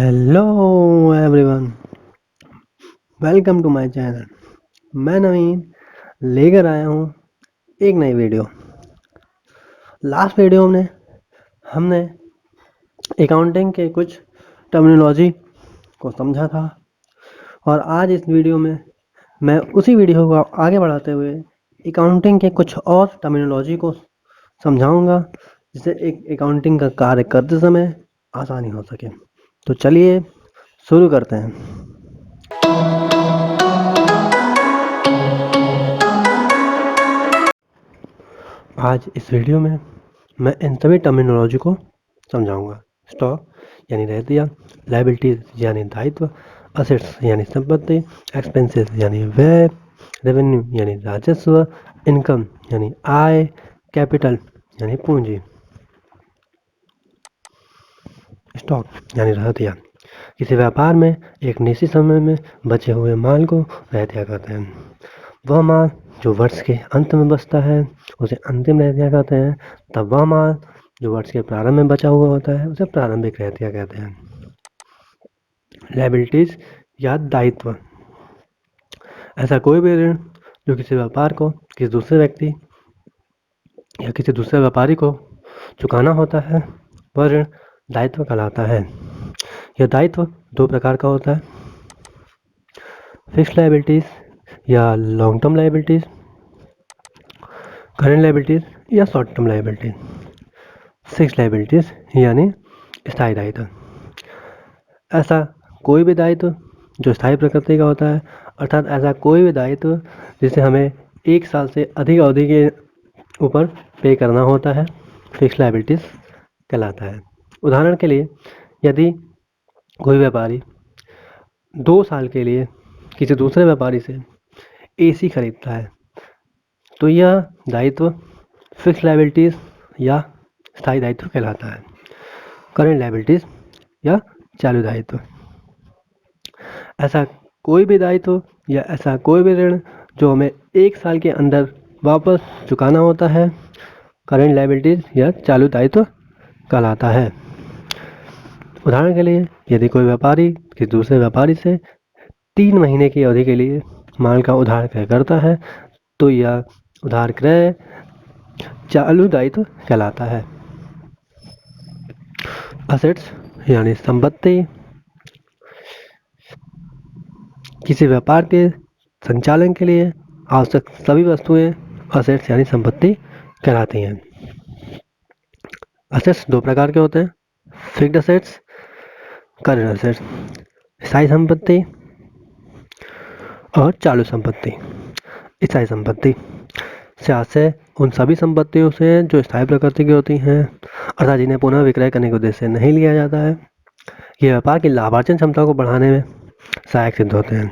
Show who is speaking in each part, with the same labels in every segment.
Speaker 1: Hello everyone, welcome to my channel. मैं नवीन लेकर आया हूँ एक नई वीडियो। लास्ट वीडियो में हमने अकाउंटिंग के कुछ टर्मिनोलॉजी को समझा था और आज इस वीडियो में मैं उसी वीडियो को आगे बढ़ाते हुए अकाउंटिंग के कुछ और टर्मिनोलॉजी को समझाऊंगा, जिससे एक अकाउंटिंग का कार्य करते समय आसानी हो सके। तो चलिए शुरू करते हैं। आज इस वीडियो में मैं इन सभी टर्मिनोलॉजी को समझाऊंगा। स्टॉक यानी रहतिया, लायबिलिटीज यानी दायित्व, असेट्स यानी संपत्ति, एक्सपेंसेस यानी व्यय, रेवेन्यू यानी राजस्व, इनकम यानी आय, कैपिटल यानी पूंजी। स्टॉक यानी रहतिया, किसी व्यापार में एक निश्चित समय में बचे हुए माल को रहतिया कहते हैं। वह माल जो वर्ष के अंत में बचता है उसे अंतिम रहतिया कहते हैं। तब वह माल जो वर्ष के प्रारंभ में बचा हुआ होता है उसे प्रारंभिक रहतिया कहते हैं। लायबिलिटीज या दायित्व, ऐसा कोई भी ऋण जो किसी व्यापार को किसी दूसरे व्यक्ति या किसी दूसरे व्यापारी को चुकाना होता है वह ऋण दायित्व कहलाता है। यह दायित्व दो प्रकार का होता है, फिक्स्ड लायबिलिटीज या long term liabilities, current liabilities या short term liabilities. Fixed liabilities यानी स्थायी दायित्व, ऐसा कोई भी दायित्व जो स्थायी प्रकृति का होता है, अर्थात ऐसा कोई भी दायित्व जिसे हमें 1 साल से अधिक अवधि के ऊपर पे करना होता है, फिक्स्ड लायबिलिटीज कहलाता है। उदाहरण के लिए, यदि कोई व्यापारी 2 साल के लिए किसी दूसरे व्यापारी से एसी खरीदता है तो यह दायित्व फिक्स्ड लायबिलिटीज या स्थायी दायित्व कहलाता है। करेंट लायबिलिटीज या चालू दायित्व, ऐसा कोई भी दायित्व या ऐसा कोई भी ऋण जो हमें 1 साल के अंदर वापस चुकाना होता है, करेंट लायबिलिटीज या चालू दायित्व कहलाता है। उदाहरण के लिए, यदि कोई व्यापारी किसी दूसरे व्यापारी से 3 महीने की अवधि के लिए माल का उधार क्रय करता है तो यह उधार क्रय चालू दायित्व कहलाता है। असेट्स यानी संपत्ति, किसी व्यापार के संचालन के लिए आवश्यक सभी वस्तुएं असेट्स यानी संपत्ति कहलाती हैं। असेट्स दो प्रकार के होते हैं, फिक्स्ड असेट्स, करंट असेट्स। स्थायी संपत्ति और चालू संपत्ति। स्थायी संपत्ति से आशय उन सभी संपत्तियों से जो स्थायी प्रकृति की होती हैं, अर्थात जिन्हें पुनः विक्रय करने के उद्देश्य से नहीं लिया जाता है। ये व्यापार की लाभार्जन क्षमता को बढ़ाने में सहायक सिद्ध होते हैं।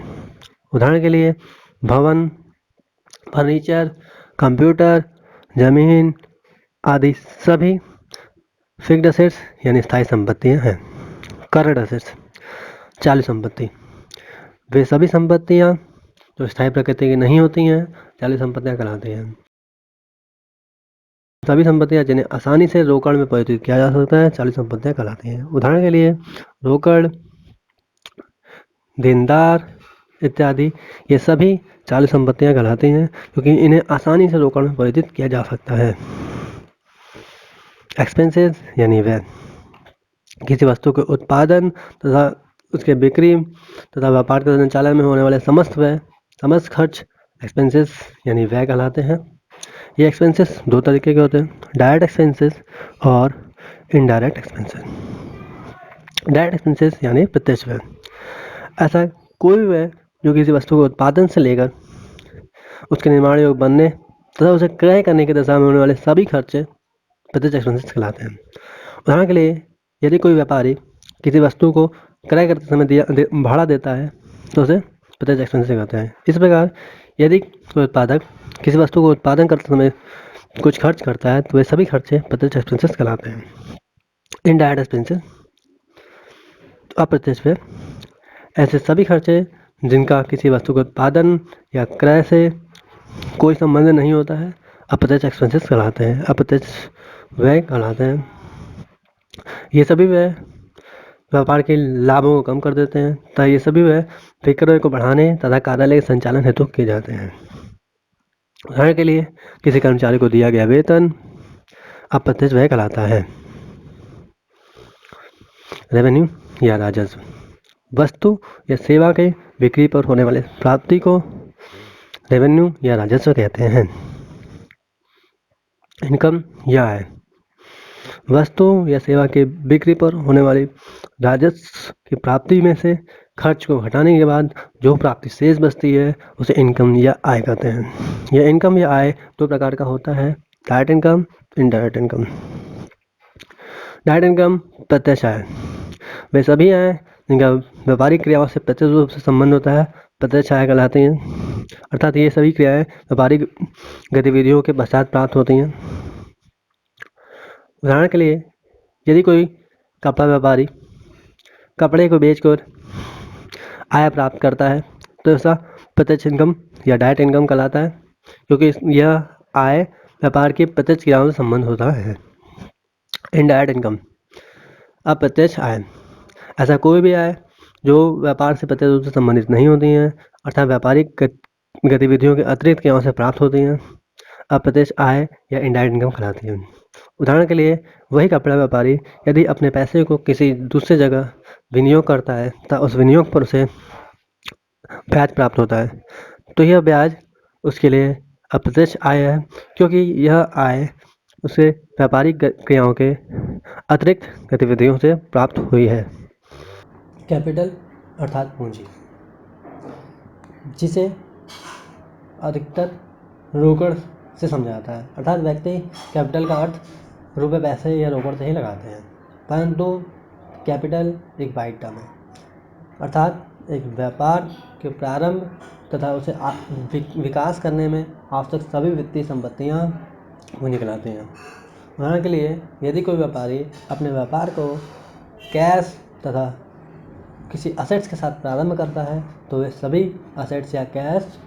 Speaker 1: उदाहरण के लिए, भवन, फर्नीचर, कंप्यूटर, जमीन आदि सभी फिक्स्ड असेट्स यानी स्थायी संपत्तियां हैं। करंट असेट्स चालू संपत्ति, वे सभी संपत्तियां जो स्थायी प्रकृति की नहीं होती हैं चालू संपत्तियां कहलाती हैं। सभी संपत्तियां जिन्हें आसानी से रोकड़ में परिवर्तित किया जा सकता है चालू संपत्तियां कहलाती हैं। उदाहरण के लिए, रोकड़, देनदार इत्यादि ये सभी चालू संपत्तियां कहलाती हैं क्योंकि इन्हें आसानी से रोकड़ में परिवर्तित किया जा सकता है। एक्सपेंसेस यानी व्यय, किसी वस्तु के उत्पादन तथा उसके बिक्री तथा व्यापार के संचालन में होने वाले समस्त खर्च एक्सपेंसेस यानी व्यय कहलाते हैं। ये एक्सपेंसेस दो तरीके के होते हैं, डायरेक्ट एक्सपेंसेस और इनडायरेक्ट एक्सपेंसेस। डायरेक्ट एक्सपेंसेस यानी प्रत्यक्ष व्यय, ऐसा कोई भी व्यय जो किसी वस्तु के उत्पादन से लेकर उसके निर्माण योग बनने तथा उसे क्रय करने की दशा में होने वाले सभी खर्चे प्रत्यक्ष एक्सपेंसेस कहलाते हैं। उदाहरण के लिए, यदि कोई व्यापारी किसी वस्तु को क्रय करते समय भाड़ा देता है तो उसे प्रत्यक्ष एक्सपेंसेस कहते हैं। इस प्रकार यदि कोई उत्पादक किसी वस्तु को उत्पादन करते समय कुछ खर्च करता है तो वे सभी खर्चे प्रत्यक्ष एक्सपेंसेस कहलाते हैं। इनडायरेक्ट एक्सपेंसेस अप्रत्यक्ष व्यय, ऐसे सभी खर्चे जिनका किसी वस्तु के उत्पादन या क्रय से कोई संबंध नहीं होता है अप्रत्यक्ष एक्सपेंसेस कहलाते हैं, अप्रत्यक्ष व्यय कहलाते हैं। ये सभी व्यय व्यापार के लाभों को कम कर देते हैं तथा ये सभी वह विक्रय को बढ़ाने तथा कार्यालय के संचालन हेतु किए जाते हैं। उदाहरण के लिए किसी कर्मचारी को दिया गया वेतन अप्रत्यक्ष व्यय कहलाता है। रेवेन्यू या राजस्व वस्तु या सेवा के बिक्री पर होने वाले प्राप्ति को रेवेन्यू या राजस्व कहते हैं। इनकम या आय वस्तु या सेवा के बिक्री पर होने वाली राजस्व की प्राप्ति में से खर्च को घटाने के बाद जो प्राप्ति शेष बचती है उसे इनकम या आय कहते हैं। यह इनकम या आय दो प्रकार का होता है, direct income, indirect income. Direct income प्रत्यक्ष आय वे सभी आय जिनका व्यापारिक क्रियाओं से प्रत्यक्ष रूप से संबंध होता है प्रत्यक्ष आय कहलाती हैं। अर्थात ये सभी क्रियाएं व्यापारिक गतिविधियों के पश्चात प्राप्त होती हैं। उदाहरण के लिए यदि कोई कपड़ा व्यापारी कपड़े को बेचकर आय प्राप्त करता है तो ऐसा प्रत्यक्ष इनकम या डायरेक्ट इनकम कहलाता है, क्योंकि यह आय व्यापार की प्रत्यक्ष क्रियाओं से संबंध होता है। इनडायरेक्ट इनकम अप्रत्यक्ष आय ऐसा कोई भी आय जो व्यापार से प्रत्यक्ष रूप से संबंधित नहीं होती हैं, अर्थात व्यापारिक गतिविधियों के अतिरिक्त क्रियाओं से प्राप्त होती हैं, अप्रत्यक्ष आय या इनडायरेक्ट इनकम कहलाती है। उदाहरण के लिए वही कपड़ा व्यापारी यदि अपने पैसे को किसी दूसरे जगह विनियोग करता है तथा उस विनियोग पर उसे ब्याज प्राप्त होता है तो यह ब्याज उसके लिए अप्रत्यक्ष आय है, क्योंकि यह आय उसे व्यापारिक क्रियाओं के अतिरिक्त गतिविधियों से प्राप्त हुई है। कैपिटल अर्थात पूंजी, जिसे अधिकतर रोकड़ से समझा जाता है, अर्थात व्यक्ति कैपिटल का अर्थ रुपए पैसे या रोकड़ से ही लगाते हैं, परंतु कैपिटल एक वाइड टर्म है, अर्थात एक व्यापार के प्रारंभ तथा उसे विकास करने में आवश्यक सभी वित्तीय संपत्तियाँ पूंजी कहलाती हैं। उदाहरण के लिए यदि कोई व्यापारी अपने व्यापार को कैश तथा किसी असेट्स के साथ प्रारंभ करता है तो वे सभी असेट्स या कैश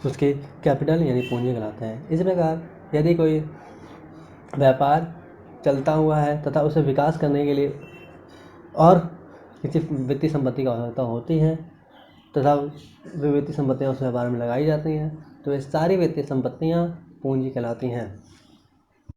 Speaker 1: उसके कैपिटल यानी पूंजी कहलाते हैं। इस प्रकार यदि कोई व्यापार चलता हुआ है तथा उसे विकास करने के लिए और किसी वित्तीय संपत्ति की आवश्यकता होती है तथा वे वित्तीय संपत्तियाँ उस व्यापार में लगाई जाती हैं तो ये सारी वित्तीय संपत्तियाँ पूंजी कहलाती हैं।